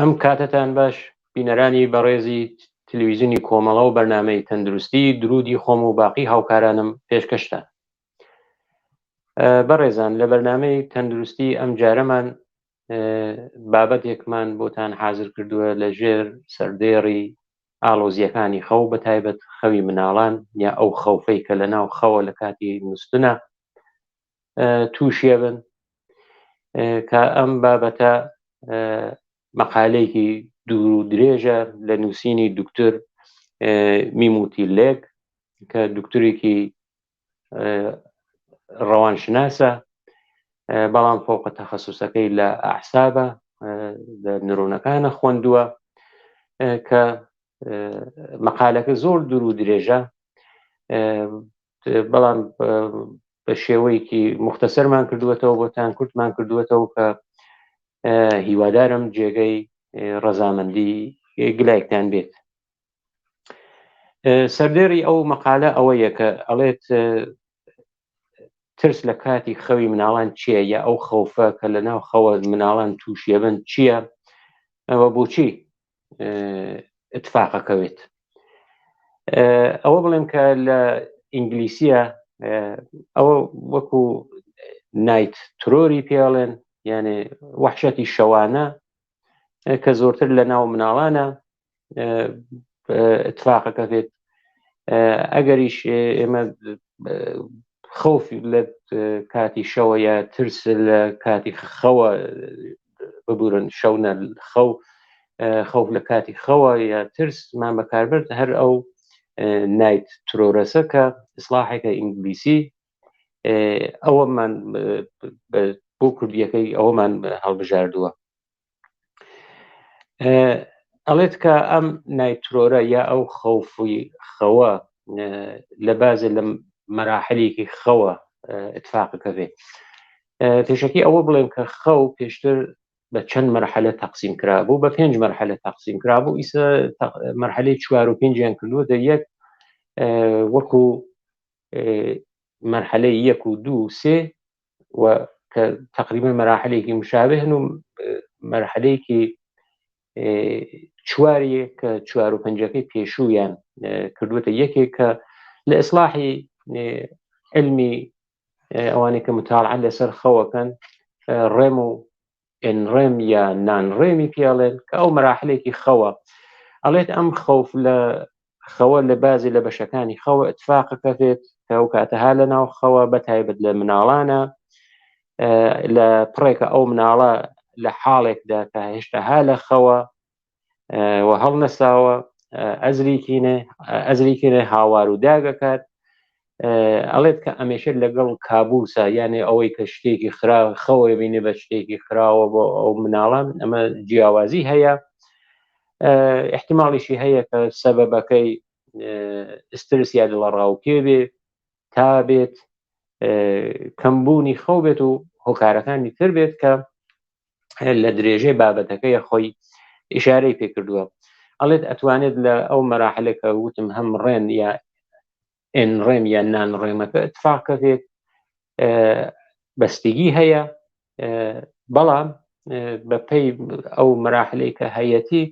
ئەم کاتتان باش بینەرانی بەڕێزی تلویزیونی کۆمەڵە و بەرنامەی تەندروستی درودی خۆم و باقی هاوکارانم پێشکەشتان. بەڕێزان لە بەرنامەی تەندروستی ئەم جارەمان بابەتێکمان بۆتان حازر کردووە لە ژێر سەردێڕی ئاڵۆزیەکانی خەو، بە تایبەت خەوی مناڵان یا ئەو خەوفەی کە لە ناو خەوە لە کاتی نووستنە تووشێ بن، کە ئەم بابەتە مەقالەیەکی دوور و درێژە لە نووسینی دوکتۆر میموتی لێک کە دکتۆرێکی ڕەوانشناسە، بەڵام فۆقە تەخەسوسەکەی لە ئەعسابە، لە نرۆنەکانە خوێندووە، کە مەقالەکە زۆر دوور و درێژە، بەڵام بە شێوەیەکی مختصرمان کردووەتەوە بۆتان کورتمان کردووەتەوە کە هیوادارم جێگەی ڕەزامەندی گلایەکتان بێت. سەردێڕی ئەو مەقالە ئەوەیە کە ئەڵێت ترس لە کاتی خەوی مناڵان چییە، یا ئەو خەوفە کە لە ناو خەوە مناڵان تووشێبن چییە، ئەوە بۆچی اتفاقەکەوێت. ئەوە بڵێم کە لە ئینگلیسیە ئەوە وەکو نایت ترۆری پێڵێن، یعنی وەحشەتی شەوانە کە زۆرتر لە ناو مناڵانە اتفاقەکەوێت. ئەگەریش ئێمە خەوفی لە کاتی شەوە یا ترس لە کاتی خەوە ببورن، شەونە خەوف لە کاتی خەوە یا ترسمان بەکاربرد، هەر ئەو نایت ترۆرەسە کە ئیسلاحێکە ئینگلیسی ئەوەمان بۆ کوردیەکەی ئەوەمان هەڵبژاردووە. ئەڵێت کە ئەم نایترۆرە یا ئەو خەوفی خەوە لە بازە لە مەراحلێکی خەوە اتفاقەکەوێت. پێشەکی ئەوە بڵێم کە خەو پێشتر بە چەند مەرحلە تەقسیم کرابوو، بە 5 مەرحلە تەقسیم کرابوو، ئیسا مەرحلەی 4 و 5 کردووەتە یەک، وەکو مەرحلەی 1 و 2 و 3 و کە تقریبا مەراحلێکی مشابهن، و مەرحلەیەکی چواریە کە 4 و 5ەکەی پێشوویان کردووەتە یەکێک کە لە ئیسلاحی علمی ئەوانەی کە متاڵعە لەسەر خەوەکەن ڕێم و ئێنڕێم یا نانڕێمی پێڵێن، کە ئەو مەراحلێکی خەوە. ئەڵێت ئەم خەوف لە خەوە لە بازی لە بەشەکانی خەوە اتفاقەکەوێت کە ئەو کاتەها لە ناو خەوە بەتایبەت لە مناڵانە، لە پڕێکە ئەو مناڵە لە حاڵێکدا کە هێشتا ها لە خەوە و هەڵ نەساوە، ئەزریکینە هاوار و داگەکات. ئەڵێت کە ئەمێشە لەگەڵ کابوسە، یعنی ئەوەی کە شتێکی خەوە بینێ بە شتێکی خراوە بۆ ئەو مناڵان، ئەمە جیاوازی هەیە. احتیماڵیشی هەیە کە سەبەبەکەی سترس یا دڵەڕاوکێ بێ، تا بێت کەمبوونی خەو بێت و هۆکارەکانی تر بێت کە لە درێژەی بابەتەکەی خۆی ئیشارەی پێکردووە. ئەڵێت ئەتوانێت لە ئەو مەراحلەکە وتم هەم ڕێن یا ئێنڕێم یا نانڕێمەکە اتفاقەکەوێت، بەستگی هەیە، بەڵام بەپەی ئەو مەراحلەی کە هەیەتی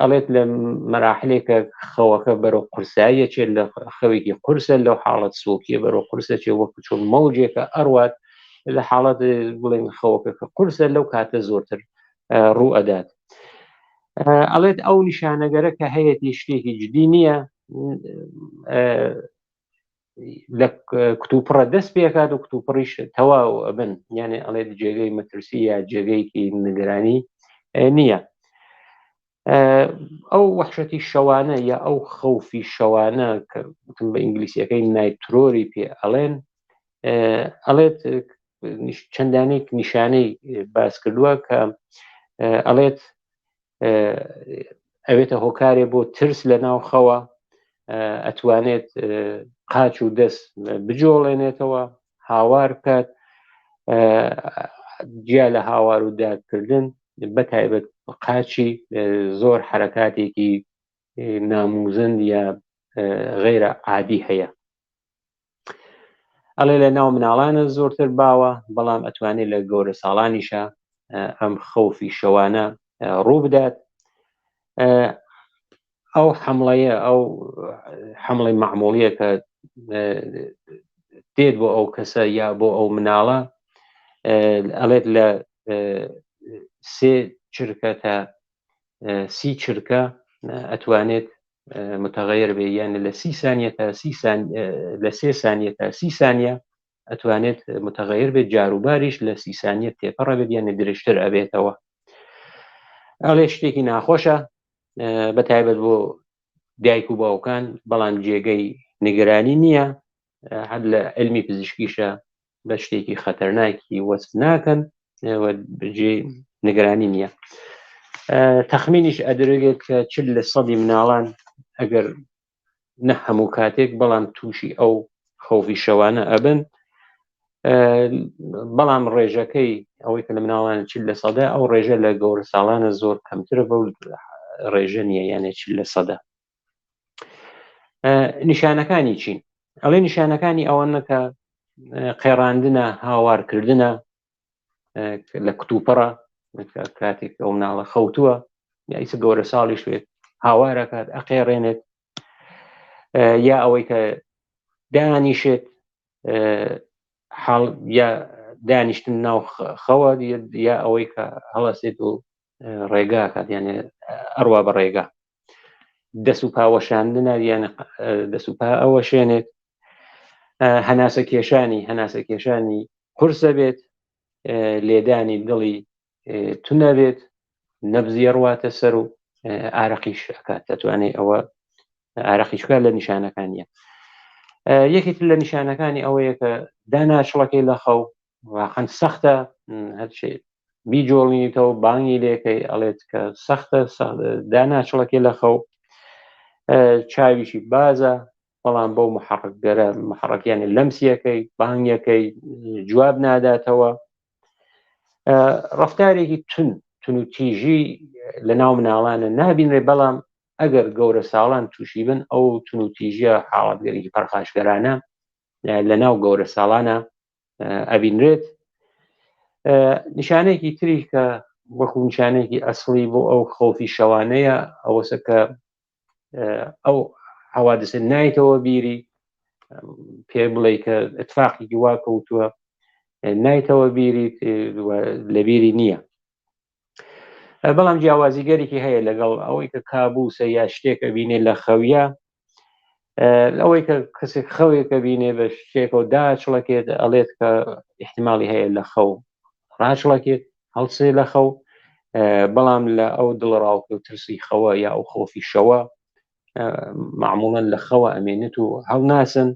ئەڵێت لە مەراحلێکە خەوەکە بەرەو قورساییە چێت، لە خەوێکی قورسە لەو حاڵەت سووکیە بەرەو قورسە چێ، وەکو چۆن مەوجێکە ئەڕوات لە حاڵەت بڵێن خەوەکە کە قورسە لەو کاتە زۆرتر ڕوو ئەدات. ئەڵێت ئەو نیشانەگەرە کە هەیەتی شتێکی جدی نییە، لە کتوپڕە دەست پێکات و کتوپڕیش تەواو ئەبن، یعنی ئەڵێت جێگەی مەترسی یا جێگەیەکی نیگەرانی نییە. ئەو وەحشەتی شەوانە یا ئەو خەوفی شەوانە کە وتم بە ئینگلیسیەکەی نایترۆری پێ ئەڵێن، ئەڵێت چەندانێک نیشانەی باس کردووە کە ئەڵێت ئەوێتە هۆکارێ بۆ ترس لە ناو خەوە، ئەتوانێت قاچ و دەست بجۆڵێنێتەوە، هاوار بکات، جیا لە هاوار و دادکردن، بەتایبەت قاچی زۆر حرەکاتێکی ناموزن یا غیرە عادی هەیە. ئەڵێ لە ناو مناڵانە زۆرتر باوە، بەڵام ئەتوانێت لە گەورە ساڵانیشە ئەم خەوفی شەوانە ڕوو بدات. ئەو حمڵەیە ئەو حمڵی معمولیە کە دێت بۆ ئەو کەسە یا بۆ ئەو مناڵە ئەڵێت لە 3 چرکە تا 30 چرکە ئەتوانێت متغیر بێ، یانە لە 30 ثانیە تا لە 3 ثانیە تا 30 ثانیە ئەتوانێت متغیر بێت، جاروباریش لە 30 ثانیە تێپەڕە بێت یانە درێژتر ئەبێتەوە. ئەڵێ شتێکی ناخۆشە بەتایبەت بۆ دایک و باوکان، بەڵام جێگەی نیگەرانی نییە. هەر لە علمی پزیشکیشە بە شتێکی خەتەرناکی وەسف ناکەن، بەجێ نیگەرانی نییە. تەخمینیش ئەدرێت کە 40% مناڵان ئەگەر نە هەموو کاتێک بەڵام تووشی ئەو خەوفی شەوانە ئەبن، بەڵام ڕێژەکەی ئەوەی کە لە مناڵانە 40% ئەو ڕێژە لە گەورە ساڵانە زۆر کەمترە، بەو ڕێژە نییە، یانێ 40%. نیشانەکانی چین؟ ئەڵێ نیشانەکانی ئەوەنە کە قێڕاندنە، هاوارکردنە لە کتوپەڕە، کاتێک ئەو مناڵە خەوتووە یا ئیسە گەورە ساڵیش بێت هاوارەکات ئەقێڕێنێت، یا ئەوەی کە دانیشێت یا دانیشتن ناو خەوە، یا ئەوەی کە هەڵەسێت و ڕێگاکات، یانێ ئەڕوا بە ڕێگا. دەست و پاوەشاندنە، یانە دەست و پا ئەوەشێنێت. هەناسە کێشانی قورسە بێت، لێدانی دڵی تونە بێت، نەبزی ڕواتە سەر و ئارەقیش ئەکات، دەتوانێت ئەوە ئارەقیشکات لە نیشانەکانیە. یەکێک لە نیشانەکانی ئەوەیە کە داناچڵەکەی لە خەو واقعەن سەختە، هەرچێ بیجۆڵینیتەوە بانگی لێکەی ئەڵێت کە سەختە داناچڵەکەی لە خەو. چاویشی بازە، بەڵام بەو محەڕکگەرە محەڕەکیانی لەمسیەکەی بانگیەکەی جواب ناداتەوە. ڕەفتارێکی تون و تیژی لە ناو مناڵانە نابینرێ، بەڵام ئەگەر گەورە ساڵان تووشی بن، ئەو تون و تیژە حاڵەتگەرێکی پەرخاشگەرانە لە ناو گەورە ساڵانە ئەبینرێت. نیشانەیەکی تری کە وەکو نیشانەیەکی ئەسڵی بۆ ئەو خەوفی شەوانەیە ئەوەسە کە ئەو حەوادسە نایتەوە بیری، پێ بڵێ کە اتفاقێکی وا کەوتووە نایتەوە بیری، لە بیری نییە. بەڵام جیاوازیگەرێکی هەیە لەگەڵ ئەوەی کە کابوسە یا شتێکە بینێ لە خەویە، ئەوەی کە کەسێک خەوێکە بینێ بە شتێکەوە داچڵەکێت، ئەڵێت کە احتیماڵی هەیە لە خەو ڕاچڵەکێت، هەڵسێ لە خەو، بەڵام لە ئەو دڵڕاوکە و ترسی خەوە یا ئەو خۆفی شەوە معموڵەن لە خەوە ئەمێنێت و هەڵناسن.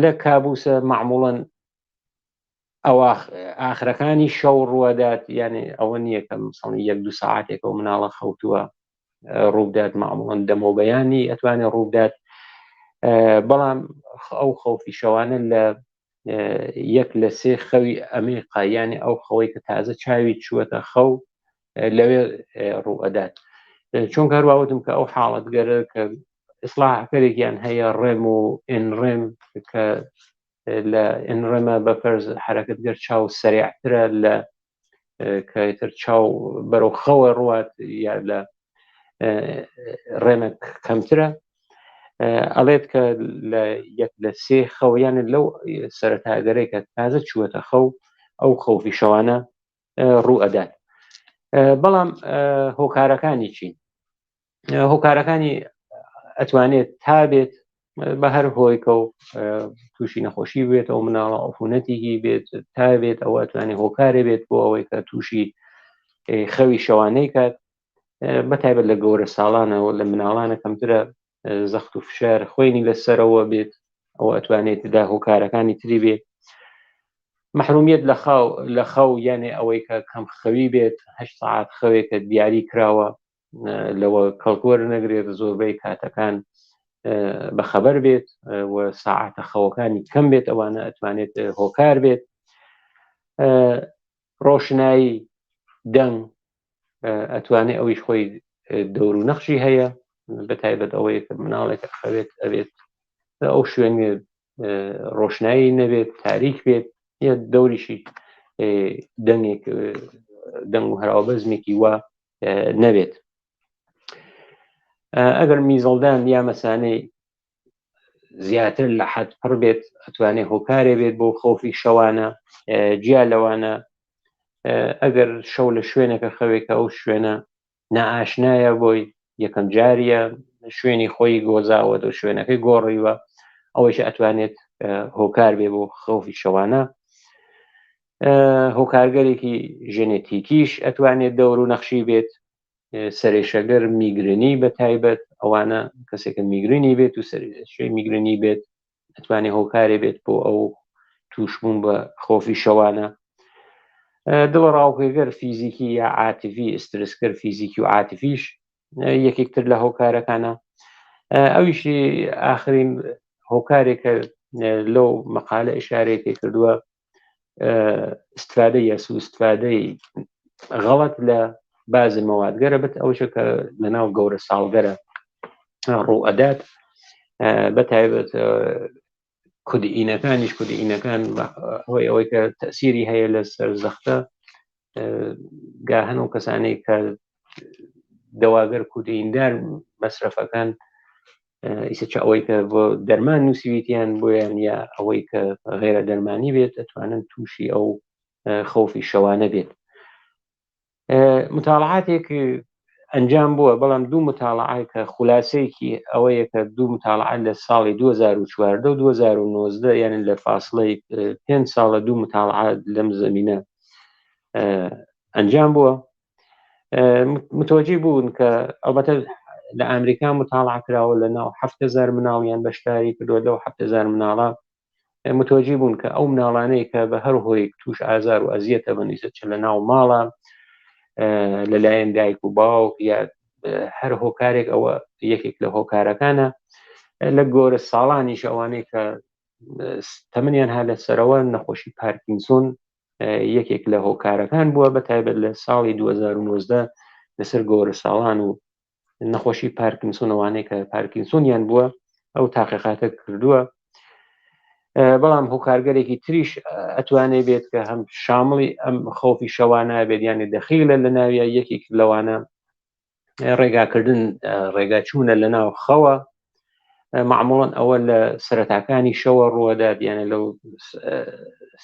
لە کابوسە معموڵەن ئاخرەکانی شەو ڕوەدات، یعنی ئەوە نییە کە مەسەڵەن 1-2 ساعاتێکەوە مناڵە خەوتووە ڕوودات، معموڵەن دەمەوبەیانی ئەتوانێت ڕوودات، بەڵام ئەو خەوفی شەوانە لە 1 لە 3 خەوی ئەمیقا، یعنی ئەو خەوەی کە تازە چاوی چووەتە خەو لەوێ ڕوئەدات. چۆن کارواوتم کە ئەو حاڵەتگەرە کە ئیسلاحەکەرێکیان هەیە ڕێم و ئینڕێم، کە لە ئینڕێمە بەفەرز حرەکەتگەر چاو سەریعترە لە کەتر چاو بەرەو خەوە ڕوات، یا لە ڕێمە کەمترە، ئەڵێت کە لە 1 لە 3 خەویانە لەو سەرەتاگەرەی کە تازە چووەتە خەو ئەو خەوفی شەوانە ڕوئەدات. بەڵام هۆکارەکانی چین؟ هۆکارەکانی ئەتوانێت تا بێت بە هەر هۆیکە و تووشی نەخۆشی بێت، ئەو مناڵە عفونەتێکی بێت، تا بێت ئەوە ئەتوانێت هۆکارێ بێت بۆ ئەوەی کە تووشی خەوی شەوانەی کات، بەتایبەت لە گەورە ساڵانەوە لە مناڵانە کەمترە زەخت و فشار خوێنی لەسەرەوە بێت، ئەوە ئەتوانێت دا هۆکارەکانی تری بێت. محرومیت لە خەو، یعنی ئەوەی کە کەم خەوی بێت، 8 ساعات خەوێکە دیاری کراوە لەوە کەڵکوەر نەگرێت، زۆربەی کاتەکان بەخەبەر بێت و ساعاتە خەوەکانی کەم بێت، ئەوانە ئەتوانێت هۆکار بێت. ڕۆشنایی دەنگ ئەتوانێت ئەویش خۆی دەور و نەخشی هەیە، بەتایبەت ئەوەیە کە مناڵێک خەوێت ئەبێت ئەو شوێنێ ڕۆشنایی نەبێت، تاریک بێت، یا دەوریشی دەنگێک دەنگ و هەراو بەزمێکی وا نەبێت. ئەگەر میزڵدان یا مەسانەی زیاتر لە حەد پڕ بێت ئەتوانێت هۆکارێ بێت بۆ خۆفی شەوانە جیا لەوانە ئەگەر شەو لە شوێنەکە خەوێکە ئەو شوێنە نائاشنایە بۆی یەکەم جاریە شوێنی خۆی گۆزاوە و شوێنەکەی گۆڕیوە ئەوەش ئەتوانێت هۆکار بێ بۆ خەوفی شەوانە. هۆکارگەرێکی ژێنێتیکیش ئەتوانێت دەور و نەخشی بێت سەرێشەگەر میگرنی بە تایبەت ئەوانە کەسێکە میگرنی بێت و سەرێشەی میگرنی بێت ئەتوانێت هۆکارێ بێت بۆ ئەو تووشبوون بە خۆفی شەوانە. دڵ ڕاوکێگەر فیزیکی یا عاتیفی ئسترسکەر فیزیکی و عاتیفیش یەکێکتر لە هۆکارەکانە. ئەویشی ئاخرین هۆکارێکە لەو مەقالە ئشارێکی کردووە استفادەی یا سوء استفادەی غەڵەت لە بازی مەوادگەرە بێت ئەوشە کە لەناو گەورە ساڵگەرە ڕوو ئەدات بە تایبەت کودئینەکانیش کودئینەکان هۆی ئەوەی کە تەسیری هەیە لەسەر زەختە گا هەنوو کەسانەی کە دەواگەر کودئیندار مەسرەفەکان ئیسە چ ئەوەی کە بۆ دەرمان نووسیویتیان بۆیان یا ئەوەی کە غێرە دەرمانی بێت ئەتوانن تووشی ئەو خەوفی شەوانە بێت. متاڵعاتێک ئەنجام بووە بەڵام دوو متاڵعای کە خولاسەیەکی ئەوەیە کە دوو متاڵعات لە ساڵی 2014 و 2019 یعنی لە فاصلەی 5 ساڵە دوو متاڵعات لەم زەمینە ئەنجام بووە. متوەجی بوون کە ئەڵبەتە لە ئەمریکا متاڵع کراوە لە ناو 7,000 مناڵیان بەشداری کردووە لەو 7,000 مناڵە متوەجی بوون کە ئەو مناڵانەی کە بە هەر هۆی توش ئازار و ئەزیەتە بنویسێت چ لە ناو ماڵە لەلایەن دایک و باوک یا هەر هۆکارێک ئەوە یەکێک لە هۆکارەکانە. لە گۆرە ساڵانیش ئەوانەی کە تەمەنیان ها لە سەرەوە نەخۆشی پارکینسۆن یەکێک لە هۆکارەکان بووە بە تایبەت لە ساڵی 2019 لەسەر گۆرە ساڵان و نەخۆشی پارکینسۆن ئەوانەی کە پارکینسۆنیان بووە ئەو تاقیقاتە کردووە. بەڵام هۆکارگەرێکی تریش ئەتوانێت بێت کە هەم شامڵی ئەم خەوفی شەوانە بێت یانی دەخیلە لە ناویە یەکێک لەوانە ڕێگاکردن ڕێگاچوونە لە ناو خەوە معموڵەن ئەوە لە سەرەتاکانی شەوە ڕووەدات یانە لەو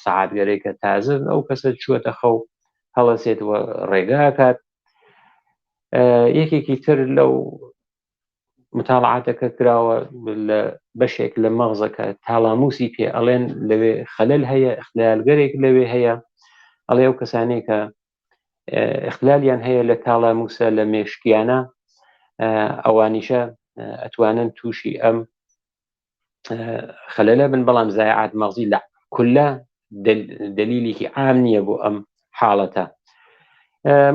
سەعاتگەرێکە تازە ئەو کەسە چووەتە خەو هەڵەسێتەوە ڕێگاکات. یەکێکی تر لەو متاڵعاتەکە کراوە لە بەشێک لە مەغزەکە تالاموسی پێ ئەڵێن لەوێ خەلەل هەیە ئەختلالگەرێک لەوێ هەیە ئەڵێ ئەو کەسانەی کە ئەختلالیان هەیە لە تالاموسە لە مێشکیانە ئەوانیشە ئەتوانن تووشی ئەم خەلەلە بن بەڵام زایعات مەغزی لە کولە دلیلێکی عام نییە بۆ ئەم حاڵەتە.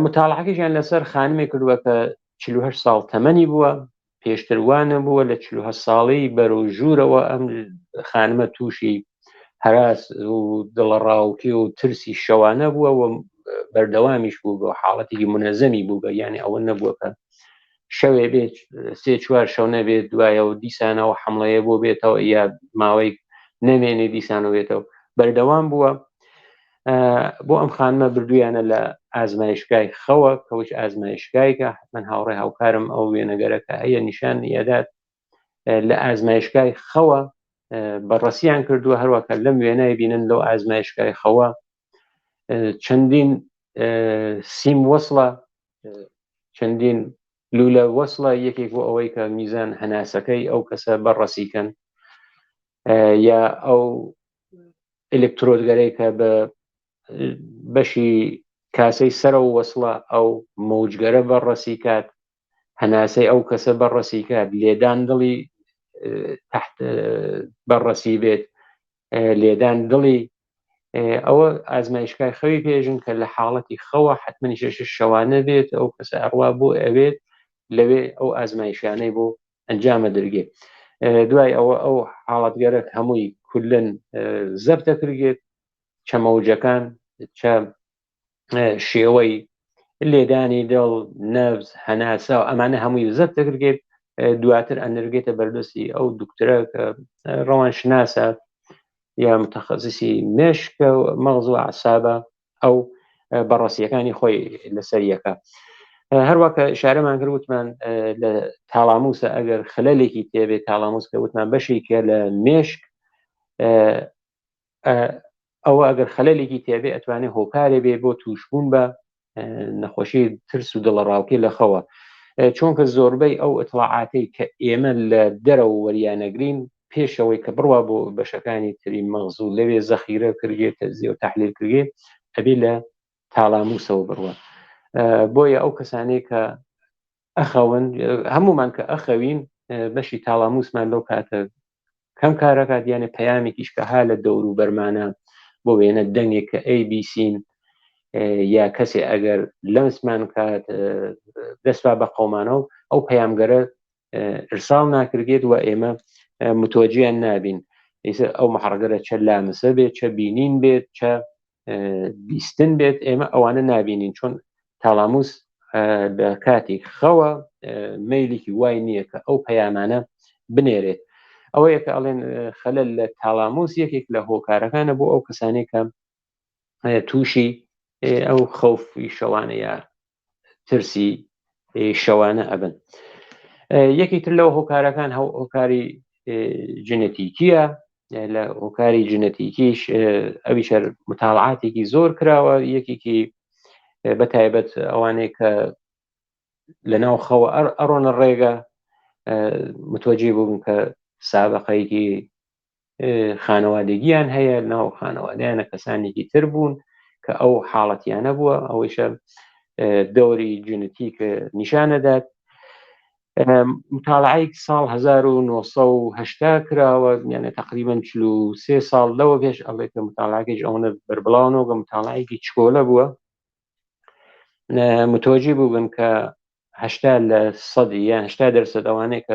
متاڵعەکەیان لەسەر خانمێک کردووە کە 48 ساڵ تەمەنی بووە پێشتر وانە بووە لە 48 ساڵی بەرەو ژوورەوە ئەم خانمە تووشی هەراس و دڵڕاوکی و ترسی شەوانە بووە و بەردەوامیش بوو بۆ حاڵەتێکی منەزەمی بوو بە یانی ئەوە نەبووە کە شەوێ بێت 3-4 شەو نەبێت دوایە و دیسانەوە حمڵەیە بۆ بێتەوە یا ماوەی نەمێنێ دیسانە بێتەوە بەردەوام بووە. بۆ ئەم خانمە بردویانە لە ئازمایشگای خەوە کەوچ ئازمایشگایکە حتمەن هاوڕێ هاوکارم ئەو وێنەگەرەکە هەیە نیشان یادات لە ئازمایشگای خەوە بەڕەسییان کردووە هەروەکە لەم وێنای بینن لەو ئازمایشگای خەوە چەندین سیم وەسڵە چەندین لولە وەسڵە یەکێک بۆ ئەوەی کە میزان هەناسەکەی ئەو کەسە بەڕەسیکەن یا ئەو ئلکترۆدگەرەی کە بە بەشی کاسەی سەرە و وەسڵە ئەو مەوجگەرە بەڕەسی کات هەناسەی ئەو کەسە بەڕەسی کات لێدان دڵی تحت بەڕەسی بێت لێدان دڵی ئەوە ئازمایشگای خەوی پێژن کە لە حاڵەتی خەوە حتمەنی شەش شەوانە بێت ئەو کەسە ئەڕوا بۆ ئەوێت لەوێ ئەو ئازمایشانەی بۆ ئەنجامە دەرگێت. دوای ئەوە ئەو حاڵەتگەرە هەمووی کولن زەبتە کرگێت چە مەوجەکان چە شێوەی لێدانی دڵ نەبز هەناسە و ئەمانە هەمووی زەب دەکرێت دواتر ئەنرگێتە بەردەستی ئەو دوکتۆرە کە ڕەوانشناسە یا متەخەسیسی مێشکە و مەغز و عەسابە ئەو بەڕەسیەکانی خۆی لەسەر یەکە. هەروە کە ئشارەمان کرد وتمان لە تاڵاموسە ئەگەر خلەلێکی تێبێت تاڵاموس کە وتمان بەشێکە لە مێشک ئەوە ئەگەر خەلەلێکی تێبێ ئەتوانێت هۆکارێ بێ بۆ تووشبوون بە نەخۆشی ترس و دڵەڕاوکێ لە خەوە، چونکە زۆربەی ئەو ئەتڵاعاتەی کە ئێمە لە دەرەوە وەریانەگرین پێشەوەی کە بڕوا بۆ بەشەکانی تری مەغز و لەوێ زەخیرە کردێت تەجزیە و تەحلیل کردێ ئەبێ لە تاڵاموسەوە بڕوە. بۆیە ئەو کەسانەی کە ئەخەون هەمومان کە ئەخەوین بەشی تاڵاموسمان لەو کاتە کەم کارەکات، یانە پەیامێکیش کە ها لە دەور و بەرمانە بۆ وێنە دەنگێک کە ئەیبیسین یا کەسێ ئەگەر لەمسمان کات دەستوا بە قەومانەوە ئەو پەیامگەرە ئرساڵ ناکرێت و ئێمە متوەجیان نابین. ئەو محڕگەرە چە لامسە بێت، چە بینین بێت، چە بیستن بێت، ئێمە ئەوانە نابینین، چۆن تاڵاموس لە کاتێک خەوە مەیلێکی وای نییە کە ئەو پەیامانە بنێرێت. ئەوە یەکە ئەڵێن خەلەل لە تاڵاموس یەکێک لە هۆکارەکانە بۆ ئەو کەسانەی کە تووشی ئەو خەوفی شەوانە یا ترسی شەوانە ئەبن. یەکی تر لەو هۆکارەکان هۆکاری جنەتیکیە. لە هۆکاری جنەتیکیش ئەویشە متاڵعاتێکی زۆر کراوە، یەکێکی بەتایبەت ئەوانەیە کە لە ناو خەوە ئەڕۆنە ڕێگە متوەجێ بوون کە سابقەیەکی خانەوادەگییان هەیە، ناو خانەوادیانە کەسانێکی تر بوون کە ئەو حاڵەتیانە بووە. ئەوەیشە دەوری جنەتیک نیشانەدات. متاڵعەی ساڵ 1980 کراوە، یعنی تقریبا 43 ساڵ لەوە پێش ئەڵێ کە متاڵعەکەیش ئەوەنە بەربڵاونەوە متاڵعەیەکی چکۆلە بووە. متوەجێ بوون کە 80% یان 80% ئەوانەیە کە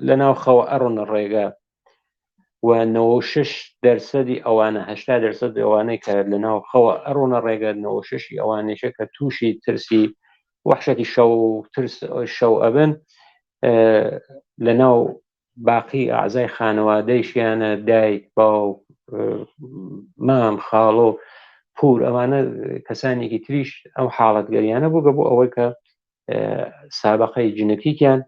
لە ناو خەوە ئەڕۆنە ڕێگە و 96% ئەوانە 80% ئەوانەی کە لە ناو خەوە ئەڕۆنە ڕێگە 96 ئەوانەیە کە تووشی ترسی وحشەتی شەو ئەبن لە ناو باقی ئاعزای خانەوادەیشیانە، دایک، باوک، مام، خاڵۆ، پور، ئەوانە کەسانێکی تریش ئەو حاڵەت گەریانە بوو بۆ ئەوەی کە سابقەی جنەتیکیان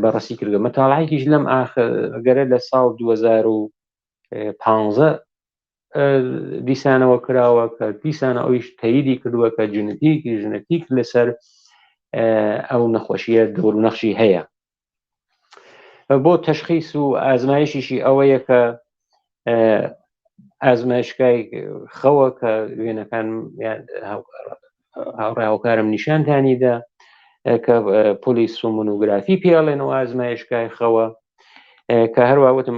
بەڕەسی کردە. مەتاڵعەیەکیش لەم ئاخرگەرە لە ساڵ 2015 دیسانەوە کراوە کە دیسانە ئەویش تەییدی کردووە کە ژنەتیک لەسەر ئەو نەخۆشیە دەور و نەخشی هەیە. بۆ تەشخیص و ئازمایشیشی ئەوەیە کە ئازمایشگای خەوە کە وێنەکان هاوڕێهاوکارم نیشانتانیدا کە پۆلیسۆمۆنۆگرافی پێڵێنەوە ئازمایشگای خەوە، کە هەروەوتم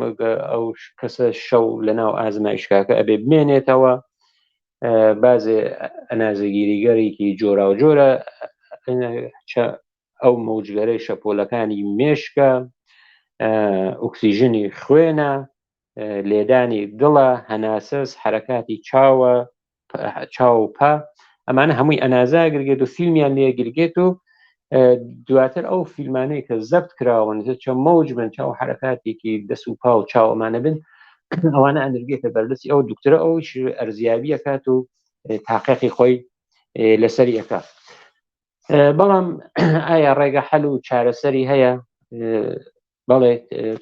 ئەو کەسە شەو لە ناو ئازمایشگاکە ئەبێ بمێنێتەوە، بازێ ئەنازەگیریگەرێکی جۆرا و جۆرە ئەو مەوجگەرەی شەپۆلەکانی مێشکە، ئۆکسیژنی خوێنە، لێدانی دڵە، هەناسەس، حرەکاتی چاوە، چاو و پا، ئەمانە هەمووی ئەنازاگرگێت و فیلمیان لێگرگێت و دواتر ئەو فیلمانەی کە زەبت کراون چە مەوج بن، چاو حرەکاتێکی دەست و پا و چاو ئەمانە بن، ئەوانە ئەنرگێتە بەردەستی ئەو دوکتۆرە، ئەوش ئەرزیابی ئەکات و تاقیقی خۆی لەسەر ئەکات. بەڵام ئایا ڕێگە حەل و چارەسەری هەیە؟ بەڵێ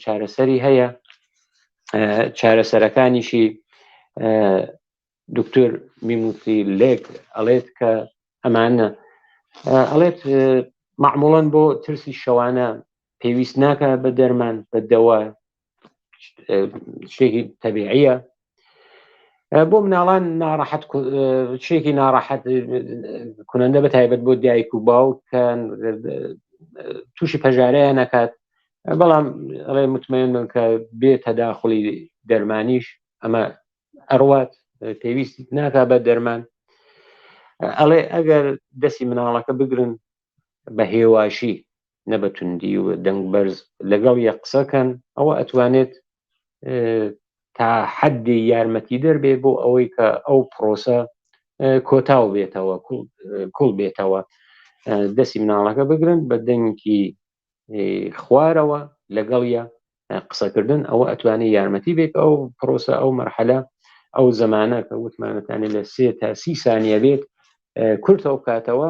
چارەسەری هەیە. چارەسەرەکانیشی دکتۆر میموتی لێک ئەڵێت کە ئەمانە ئەڵێت معموڵەن بۆ ترسی شەوانە پێویست ناکە بە دەرمان، بە دەوا، شتێکی تەبیعیە. بۆ مناڵان شتێکی ناڕەحەت کنەندە بەتایبەت بۆ دایک و باوکان تووشی پەژارەیان نەکات، بەڵام ئەڵێ متمەن بن کە بێ تەداخڵی دەرمانیش ئەمە ئەڕوات پێویستی ناکا بە دەرمان. ئەڵێ ئەگەر دەستی مناڵەکە بگرن بە هێواشی، نە بە توندی و دەنگ بەرز لەگەڵ یەک قسەکەن، ئەوە ئەتوانێت تا حەدی یارمەتی دەربێ بۆ ئەوەی کە ئەو پرۆسە کۆتاو بێتەوە، کوڵ بێتەوە. دەستی مناڵەکە بگرن بە دەنگی خوارەوە لەگەڵیە قسەکردن، ئەوە ئەتوانێت یارمەتی بێت ئەو پرۆسە، ئەو مەرحەلە، ئەو زەمانە کە وتمانەتانێت لە 3 تا 30 سانیە بێت کورتەوە کاتەوە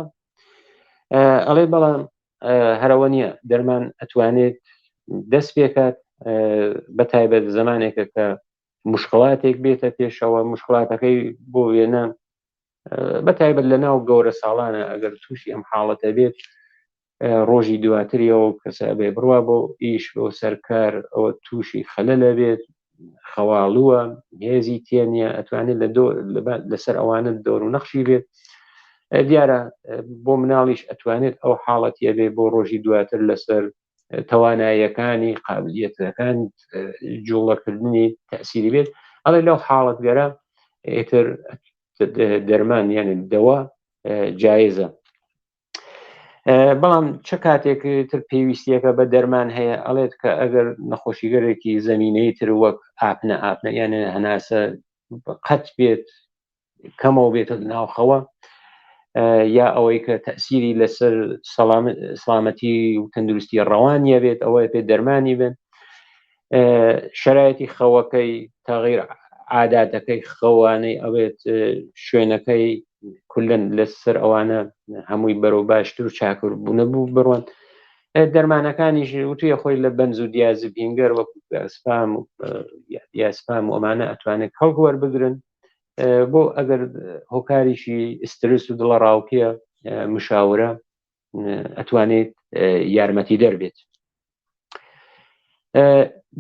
ئەڵێ بەڵام هەرەوە نییە دەرمان ئەتوانێت دەست پێکات بەتایبەت زمانێکە کە مشکڵاتێک بێتە پێشەوە مشکڵاتەکەی بۆ وێنە بەتایبەت لە ناو گەورە ساڵانە ئەگەر تووشی ئەم حاڵەتە بێت ڕۆژی دواتریەوە کەسە بێ بڕوا بۆ ئیش بۆ سەرکار ئەوە تووشی خەلەلە بێت خەواڵووە هێزی تێنیە ئەتوانێت لەسەر ئەوانە دۆر و نەخشی بێت دیارە بۆ مناڵیش ئەتوانێت ئەو حاڵەتیە بێ بۆ ڕۆژی دواتر لەسەر تواناییەکانی قابلیەتەکان جوڵەکردنی تەسیری بێت ئەڵێ لەو حاڵەتگەرە ئیتر دەرمان یعنی دەوا جایزە بەڵام چه کاتێک تر پێویستیەکە بە دەرمان هەیە ئەڵێت کە ئەگەر نەخۆشیگەرێکی زەمینەی تر وەک ئاپنە یانە هەناسە قەت بێت کەمەوە بێتە ناوخەوە یا ئەوەی کە تەسیری لەسەر سەلامەتی و تەندروستی ڕەوانیە بێت ئەوەی پێ دەرمانی بن شرایەتی خەوەکەی تەغیر عاداتەکەی خەوانەی ئەوێت شوێنەکەی کولن لەسەر ئەوانە هەمووی بەرەو باشتر و چاکر بوونە بوو بڕوان دەرمانەکانیش وتویە خۆی لە بەنز و دیازەپینگەر وەکو یاسپام و ئەمانە ئەتوانێت هەڵک وەربگرن بۆ ئەگەر هۆکاریشی ئسترس و دڵە ڕاوکیە مشاورە ئەتوانێت یارمەتی دەربێت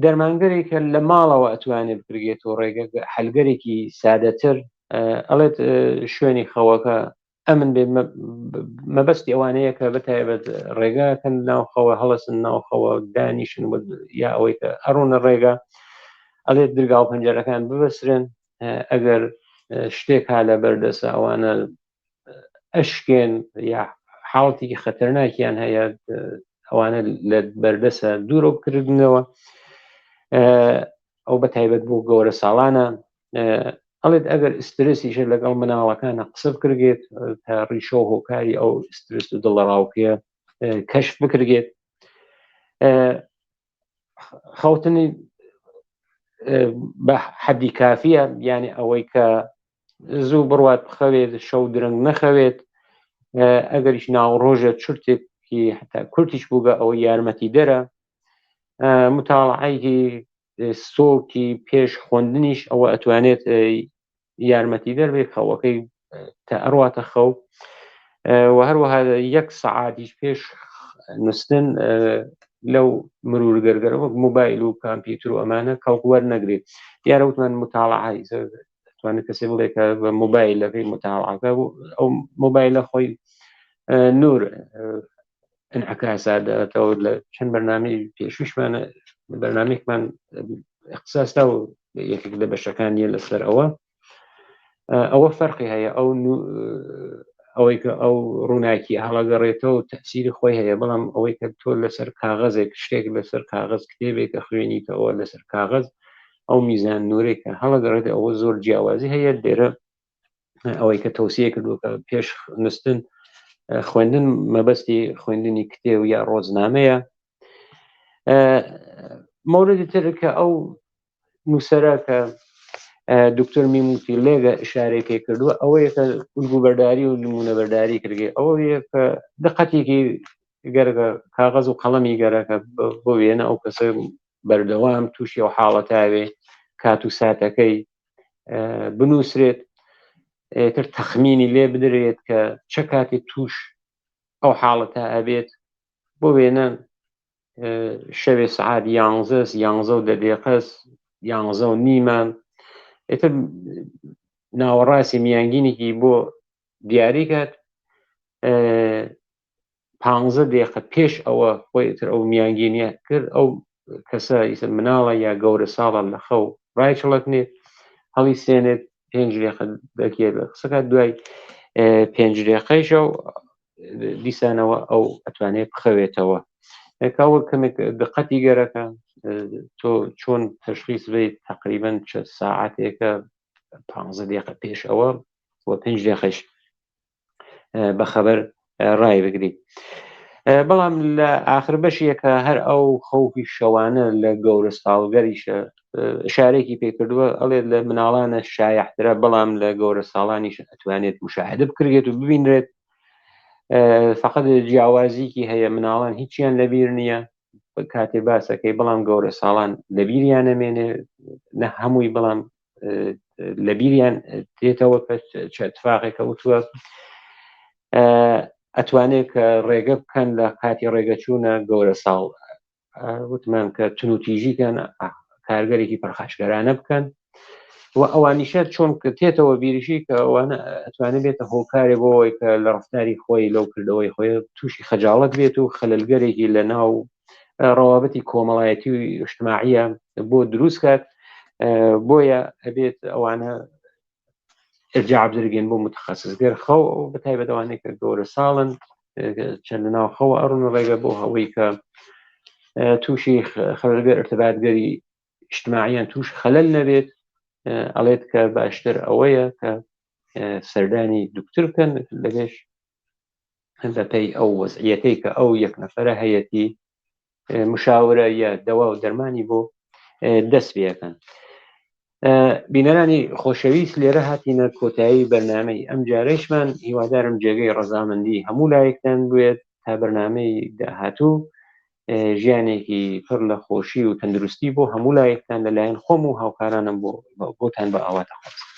دەرمانگەرێک کە لە ماڵەوە ئەتوانێت بگرێتەوە ڕێگە هەلگەرێکی سادەتر ئەڵێت شوێنی خەوەکە ئەمن بێ مەبەستی ئەوانەیە کە بەتایبەت ڕێگاکەن ناوخەوە هەڵەسن ناوخەوە دانیشن یا ئەوەی کە ئەڕۆنە ڕێگا ئەڵێت درگاو پەنجەرەکان ببەسرن ئەگەر شتێک ها لە بەردەسە ئەوانە ئەشکێن یا حاڵەتێکی خەتەرناکیان هەیە ئەوانە لە بەردەسە دوورە بکردنەوە ئەو بەتایبەت بۆ گەورە ساڵانە ئەڵێت ئەگەر ئسترسیشە لەگەڵ مناڵەکانە قسە بکرێت تا ڕیشە و هۆکاری ئەو ئسترس و دڵە ڕاوکیە کەشف بکرێت خەوتنی بە حەدی کافیە یعنی ئەوەی کە زوو بڕوات بخەوێت شەو درەنگ نەخەوێت ئەگەریش ناوڕۆژە چرتێکی حتا کورتیش بووگە ئەوە یارمەتی دەرە متاڵعەیەکی سۆکی پێش خوێندنیش ئەوە ئەتوانێت یارمەتی دەربێت خەوەکەی تا ئەڕواتە خەو و هەروەها 1 سەعاتیش پێش نووسن لەو مرور گەرگەرە وەک موبایل و کامپیوتر و ئەمانە کەڵک وەرنەگرێت دیارە وتمان متاڵعە دەتوانێت کەسێ بڵێ کە بە موبایلەکەی متاڵعەکە ئەو موبایلە خۆی نور انعکاسات دەێتەوە لە چەند بەرنامەی پێشووشمانە بەرنامێکمان اختصاسدا و یەکێک لە بەشەکانیە لەسەر ئەوە فەرقی هەیە ئەوەی کە ئەو ڕووناکی هەڵەگەڕێتەوە تەسیری خۆی هەیە بەڵام ئەوەی کە تۆ لەسەر کاغەزێک شتێک لەسەر کاغەز کتێبێک کە خوێنیتەوە لەسەر کاغەز ئەو میزان نورێک کە هەڵەگەڕێت ئەوە زۆر جیاوازی هەیە لێرە ئەوەی کە تەوسیە کردووکە پێش نووسن خوێندن مەبەستی خوێندنی کتێب یا ڕۆژنامەیە مەوردی تر کە ئەو نووسەرە کە دکتۆر میموتی لێگە ئشارەی پێ کردووە ئەوەیە کە الگوبەرداری و نمونەبەرداری کردێ ئەوەیە کە دقەتێکی گەرگە کاغەز و قەڵەمی گەرەکە بۆ وێنە ئەو کەسە بەردەوام تووشی ئەو حاڵەتاوێ کات و ساتەکەی بنووسرێت تر تەخمینی لێ بدرێت کە چه کاتی توش ئەو حاڵەتە ئەبێت بۆ وێنە شەوێ سعات 11 دقیقەس 11:30 ئێتر ناوەڕاستی میانگینێکی بۆ دیاری کات 15 دقیقە پێش ئەوە خۆی تر ئەو میانگینیە کرد ئەو کەسە ئیسە مناڵە یا گەورە ساڵە لە خەو ڕایچڵەتنێت هەڵی سێنێت 5 دقیقە دەکێت قسەکە دوای 5 دقیقەیشە و دیسانەوە ئەو ئەتوانێت بخەوێتەوە کاوە کەمێک دقەتی گەرەکە تۆ چۆن تەشخیص بێت تقریبەن چه ساعتێکە 15 دقیقە پێش ئەوە و 5 دقیقەش بەخەبەر ڕای بگریت بەڵام لە ئاخر بەشێکە هەر ئەو خەوفی شەوانە لە گەورە ساڵگەریشە شارێکی پێکردووە ئەڵێت لە مناڵانە شایەحترە، بەڵام لە گەورە ساڵانیش ئەتوانێت مشاهدە بکرێت و ببینرێت. فقط جیاوازیکی هەیە، مناڵان هیچیان لەبیر نییە کاتێ باسەکەی، بەڵام گەورە ساڵان لەبیریان نەمێنێ نە هەمووی، بەڵام لەبیریان تێتەوە چ اتفاقێکە وتووە ئەتوانێت کە ڕێگە بکەن لە کاتی ڕێگەچوونە گەورە ساڵ، وتمان کە تونوتیژیکەن کارگەرێکی پڕخاشگەرانە بکەن و ئەوانیشە چۆن تێتەوە بیریشی کە ئەوانە ئەتوانێت بێتە هۆکارێ بۆەوەی کە لە ڕفتاری خۆی لەو کردەوەی خۆی تووشی خەجاڵەت بێت و خەلەلگەرێکی لە ناو ڕەوابەتی کۆمەڵایەتی و اجتماعیە بۆ دروست کات. بۆیە ئەبێت ئەوانە ئرجاع بدرێن بۆ متخەسسگەر خەو بەتایبەت ئەوانەیە کە گەورە ساڵن چەند لە ناو خەوە ئەڕون ڕێگە بۆ هەوەی کە تووشی خەلەلگەر ارتباطگەری اجتماعیان تووش خەلەل نەبێت. ئەڵێت کە باشتر ئەوەیە کە سەردانی دوکتور بکەن لەبێش بەپێی ئەو وەزعیەتەی کە ئەو یەک نەفەرە هەیەتی مشاورە یا دەوا و دەرمانی بۆ دەست پێەکەن. بینەرانی خۆشەویست، لێرە هاتینە کۆتایی بەرنامەی ئەم جارەیشمان. هیوادارم جێگەی ڕەزامەندی هەموو لایەکتان بێت تا بەرنامەی داهاتوو ژیانێکی پڕ لە خۆشی و تەندروستی بۆ هەموو لایەکتان لەلایەن خۆم و هاوکارانم بۆتان بە ئاواتە خۆش.